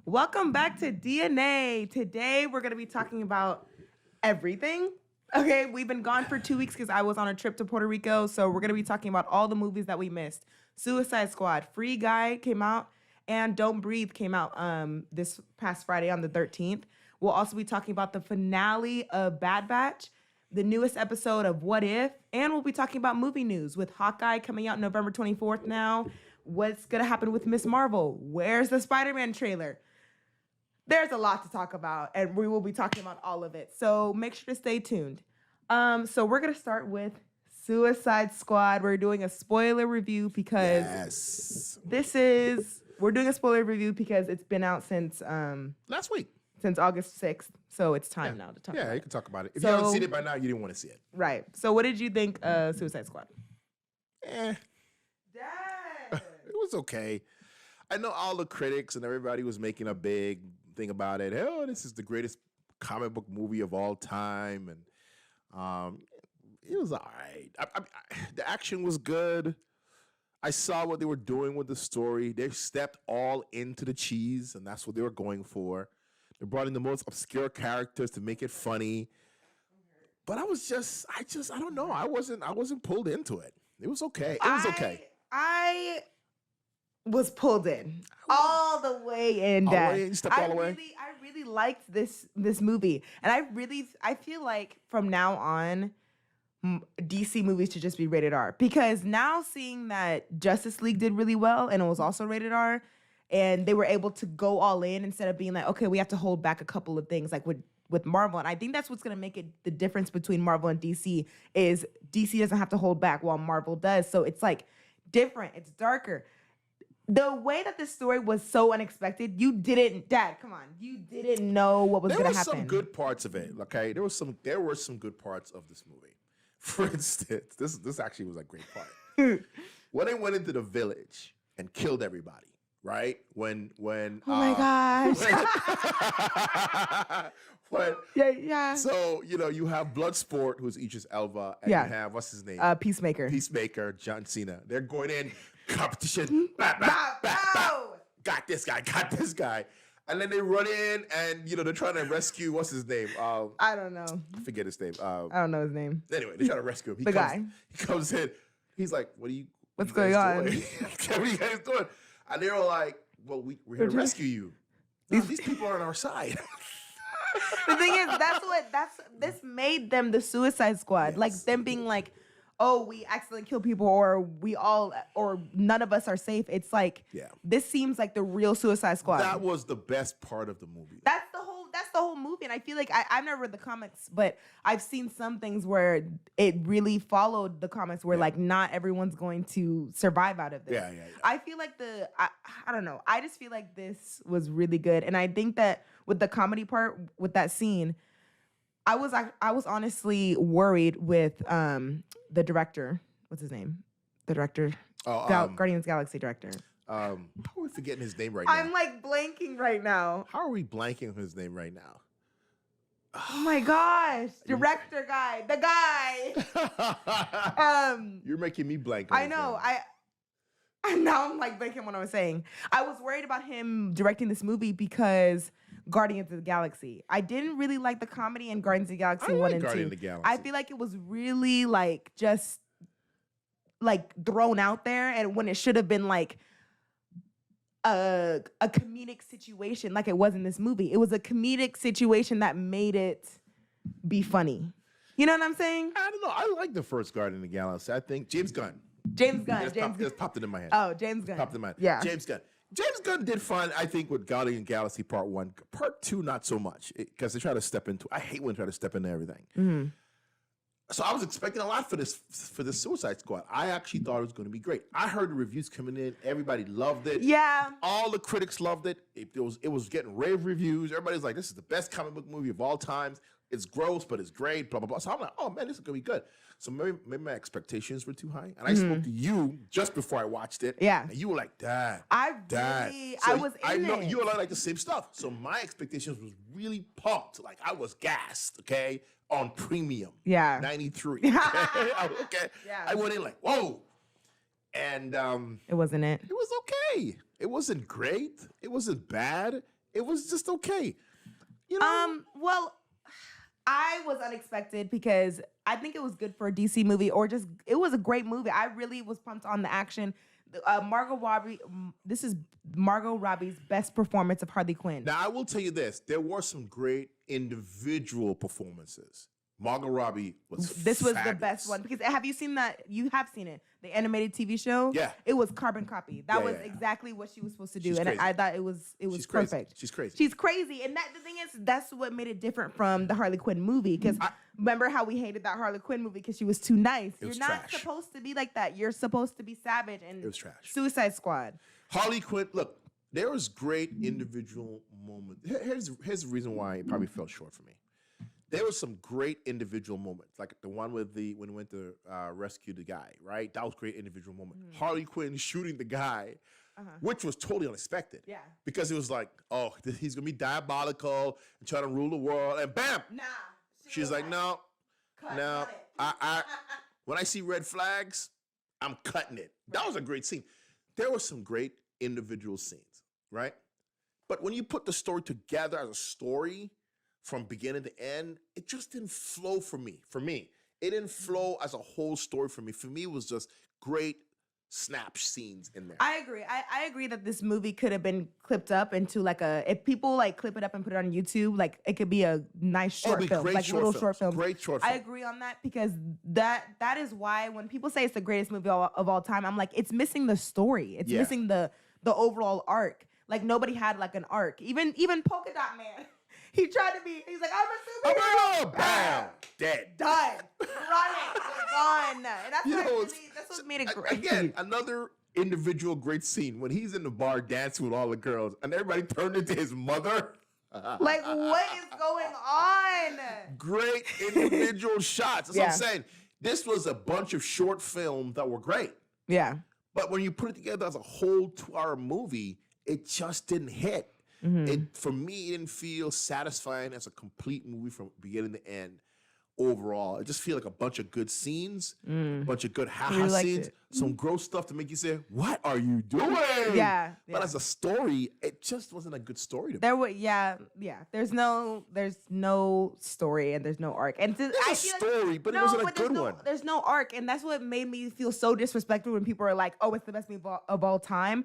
Welcome back to DNA. Today we're going to be talking about everything. Okay, we've been gone for 2 weeks because I was on a trip to Puerto Rico. So we're going to be talking about all the movies that we missed. Suicide Squad, Free Guy came out, and Don't Breathe came out this past Friday on the 13th. We'll also be talking about the finale of Bad Batch, the newest episode of What If, and we'll be talking about movie news with Hawkeye coming out November 24th now. What's going to happen with Miss Marvel? Where's the Spider-Man trailer? There's a lot to talk about, and we will be talking about all of it. So make sure to stay tuned. So we're going to start with Suicide Squad. We're doing a spoiler review because we're doing a spoiler review because it's been out since last week. Since August 6th. So it's time now to talk about it. Yeah, you can talk about it. If you haven't seen it by now, you didn't want to see it. Right. So what did you think of Suicide Squad? Dad. It was okay. I know all the critics and everybody was making a big thing about it. Oh, this is the greatest comic book movie of all time. And it was all right. The action was good. I saw what they were doing with the story. They stepped all into the cheese, and that's what they were going for. They brought in the most obscure characters to make it funny. But I don't know. I wasn't pulled into it. It was okay. It was okay. I was pulled in all the way in. Dad. You stepped all the way? I really liked this movie, and I feel like from now on, DC movies should just be rated R, because now seeing that Justice League did really well and it was also rated R, and they were able to go all in instead of being like, okay, we have to hold back a couple of things like with Marvel. And I think that's what's going to make it the difference between Marvel and DC is DC doesn't have to hold back while Marvel does. So it's like different. It's darker. The way that this story was so unexpected, Dad, come on. You didn't know what was going to happen. There were some good parts of it, okay? There were some good parts of this movie. For instance, this actually was a great part. When they went into the village and killed everybody, right? When oh my gosh. Yeah. So, you have Bloodsport, who's Idris Elba, and you have, what's his name? Peacemaker, John Cena. They're going in, competition, got this guy. And then they run in and, they're trying to rescue, what's his name? I don't know. I forget his name. I don't know his name. Anyway, they try to rescue him. He comes in. He's like, what's going on? What are you guys doing? And they were like, well, we're here to rescue you. These people are on our side. The thing is, this made them the Suicide Squad. Yes. Like them being like, oh, we accidentally kill people, or none of us are safe. It's like, this seems like the real Suicide Squad. That was the best part of the movie. That's the whole movie. And I feel like I've never read the comics, but I've seen some things where it really followed the comics where like not everyone's going to survive out of this. Yeah. I feel like I don't know. I just feel like this was really good. And I think that with the comedy part, with that scene, I was honestly worried with the director. What's his name? The director. Guardians of the Galaxy director. How are we forgetting his name right now? I'm like blanking right now. How are we blanking on his name right now? Oh my gosh. Director guy. The guy. You're making me blank on I know. Now I'm like blanking what I was saying. I was worried about him directing this movie because Guardians of the Galaxy. I didn't really like the comedy in Guardians of the Galaxy 1 and 2. I feel like it was really like just like thrown out there, and when it should have been like a comedic situation like it was in this movie. It was a comedic situation that made it be funny. You know what I'm saying? I don't know. I like the first Guardian of the Galaxy. I think James Gunn. Just popped it in my head. Oh, James Gunn. Popped in my head. Yeah. James Gunn did fun, I think, with Guardian of the Galaxy Part 1. Part 2, not so much, because they try to step into. I hate when they try to step into everything. Mm-hmm. So I was expecting a lot for this Suicide Squad. I actually thought it was going to be great. I heard the reviews coming in. Everybody loved it. Yeah. All the critics loved it. It was getting rave reviews. Everybody's like, this is the best comic book movie of all times. It's gross, but it's great, blah, blah, blah. So I'm like, oh, man, this is going to be good. So maybe my expectations were too high. And I spoke to you just before I watched it. Yeah. And you were like, Dad. I know you and I like the same stuff. So my expectations was really pumped. Like, I was gassed, okay? On premium. Yeah. 93. Okay. Yeah. I went in like, whoa. And it wasn't it. It was okay. It wasn't great. It wasn't bad. It was just okay. You know? Well, I was unexpected because I think it was good for a DC movie, or just it was a great movie. I really was pumped on the action. Margot Robbie. This is Margot Robbie's best performance of Harley Quinn. Now I will tell you this: there were some great individual performances. Margot Robbie was. This was the best one because have you seen that? You have seen it, the animated TV show. Yeah, it was carbon copy. That was exactly what she was supposed to do, and I thought it was She's perfect. She's crazy. She's crazy, and the thing is, that's what made it different from the Harley Quinn movie. Because remember how we hated that Harley Quinn movie because she was too nice. You're not supposed to be like that. You're supposed to be savage. And it was trash. Suicide Squad. Harley Quinn. Look, there was great individual moments. Here's the reason why it probably fell short for me. There was some great individual moments, like the one when he went to rescue the guy, right? That was a great individual moment. Harley Quinn shooting the guy, which was totally unexpected. Yeah. Because it was like, oh, he's going to be diabolical and try to rule the world, and bam! Nah. She's like, no. When I see red flags, I'm cutting it. That was a great scene. There were some great individual scenes, right? But when you put the story together as a story, from beginning to end, it just didn't flow for me. It didn't flow as a whole story for me. For me, it was just great snap scenes in there. I agree. I agree that this movie could have been clipped up into if people like clip it up and put it on YouTube, like it could be a nice short film, like little short film. Great short film. I agree on that because that is why when people say it's the greatest movie of all time, I'm like, it's missing the story. It's missing the overall arc. Like nobody had like an arc. Even Polka Dot Man. He tried to be. He's like, I'm a superhero. Bam, dead, done, running, gone. And that's what made it great. Again, another individual great scene when he's in the bar dancing with all the girls, and everybody turned into his mother. Like, what is going on? Great individual shots. That's what I'm saying. This was a bunch of short films that were great. Yeah. But when you put it together as a whole 2-hour movie, it just didn't hit. For me, it didn't feel satisfying as a complete movie from beginning to end. Overall, it just feel like a bunch of good scenes, a bunch of good scenes, some gross stuff to make you say, "What are you doing?" Yeah. But as a story, it just wasn't a good story to me. There was, There's no story and there's no arc. And there's a story, but it wasn't a good one. There's no arc, and that's what made me feel so disrespectful when people are like, "Oh, it's the best movie of all time."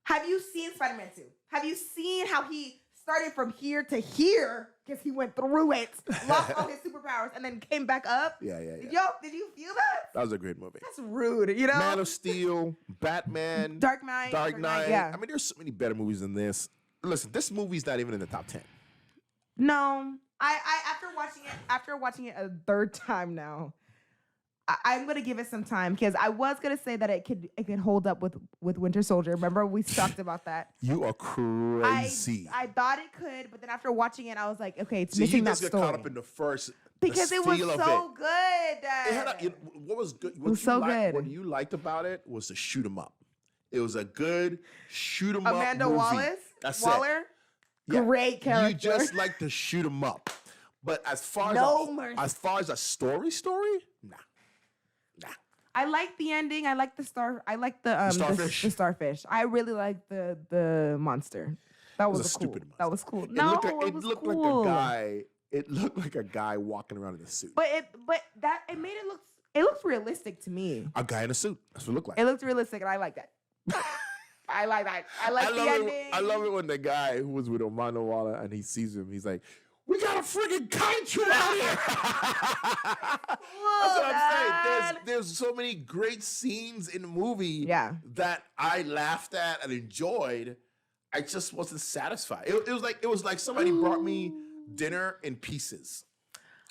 Have you seen Spider-Man 2? Have you seen how he started from here to here because he went through it, lost all his superpowers, and then came back up? Yeah. Did you feel that? That was a great movie. That's rude, you know? Man of Steel, Batman, Dark Knight. Yeah. I mean, there's so many better movies than this. Listen, this movie's not even in the top 10. No. I after watching it a third time now, I'm gonna give it some time because I was gonna say that it could hold up with Winter Soldier. Remember we talked about that. You are crazy. I thought it could, but then after watching it, I was like, okay, it's missing that story. You just got caught up in the first because it was so good. What was good? It was so good. What you liked about it was to shoot 'em up. It was a good shoot 'em up movie. Amanda Waller, yeah. Great character. You just like to shoot 'em up, but as far as a story, nah. I like the ending. I like the starfish. The starfish. I really like the monster. That was a stupid monster. That was cool. It looked like a guy. It looked like a guy walking around in a suit. But it made it look. It looks realistic to me. A guy in a suit. That's what it looked like. It looked realistic, and I like that. I like that. I like the ending. I love it when the guy who was with Amanda Waller and he sees him. He's like, "We got a friggin' kaiju out here." That's what I'm saying. There's so many great scenes in the movie that I laughed at and enjoyed. I just wasn't satisfied. It was like somebody brought me dinner in pieces.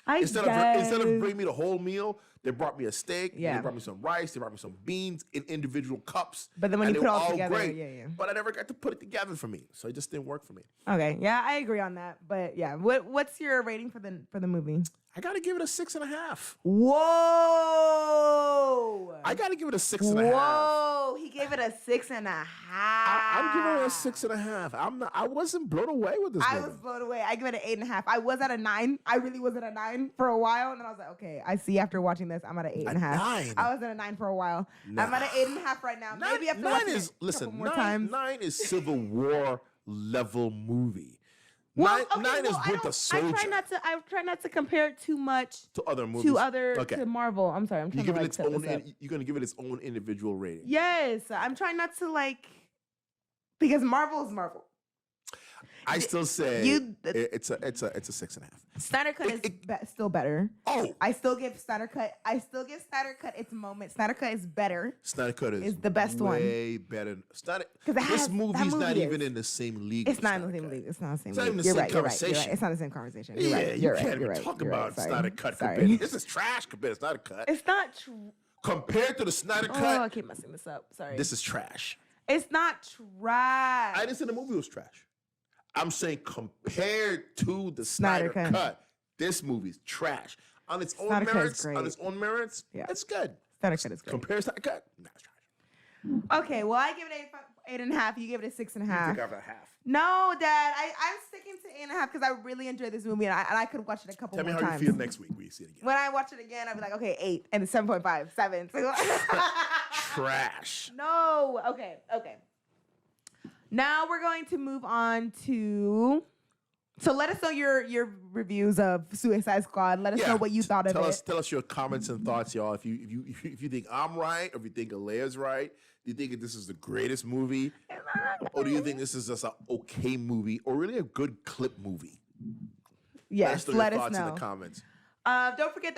Instead of bringing me the whole meal, they brought me a steak. They brought me some rice. They brought me some beans in individual cups. But then when you put it all together, great. But I never got to put it together for me, so it just didn't work for me. Okay, yeah, I agree on that. But yeah, what's your rating for the movie? I gotta give it a 6.5. Whoa! I gotta give it a 6.5. Whoa! He gave it a 6.5. I'm giving it a 6.5. I wasn't blown away with this. I was blown away. I give it an 8.5. I was at a 9. I really was at a 9 for a while, and then I was like, okay, I see. After watching this, I'm at an 8.5. 9. I was at a 9 for a while. Nah. I'm at an 8.5 right now. Maybe after watching it a couple more times. 9 is Civil War level movie. Nine is Winter Soldier. I try not to compare it too much to other movies. To Marvel. I'm sorry. I'm trying You're gonna give it its own individual rating. Yes, I'm trying not to because Marvel is Marvel. I still say it's a 6.5. Snyder Cut is still better. Oh, I still give Snyder Cut its moment. Snyder Cut is better. Snyder Cut is the best one. Way better. This movie's not even in the same league. It's not in the same league. It's not the same league. It's not even the same conversation. It's not the same conversation. You can't even talk about Snyder Cut compared. This is trash compared to Snyder Cut. It's not true. Compared to the Snyder Cut. Oh, I keep messing this up. Sorry. This is trash. It's not trash. I didn't say the movie was trash. I'm saying compared to the Snyder Cut, this movie's trash. On its own merits, it's good. Snyder Cut is great. Compared to Snyder Cut, it's trash. Okay, well, I give it 8.5. You give it a 6.5. You took off a half. No, Dad. I'm sticking to 8.5 because I really enjoyed this movie and I could watch it a couple more times. Tell me how you feel next week when you see it again. When I watch it again, I'll be like, okay, 8 and 7.5, 7. Trash. No. Okay. Now we're going to move on to. So let us know your reviews of Suicide Squad. Let us know what you thought of it. Tell us your comments and thoughts, y'all. If you think I'm right, or if you think Alea's right, do you think this is the greatest movie, or do you think this is just an okay movie, or really a good clip movie? Yes, let us know in the comments. Don't forget that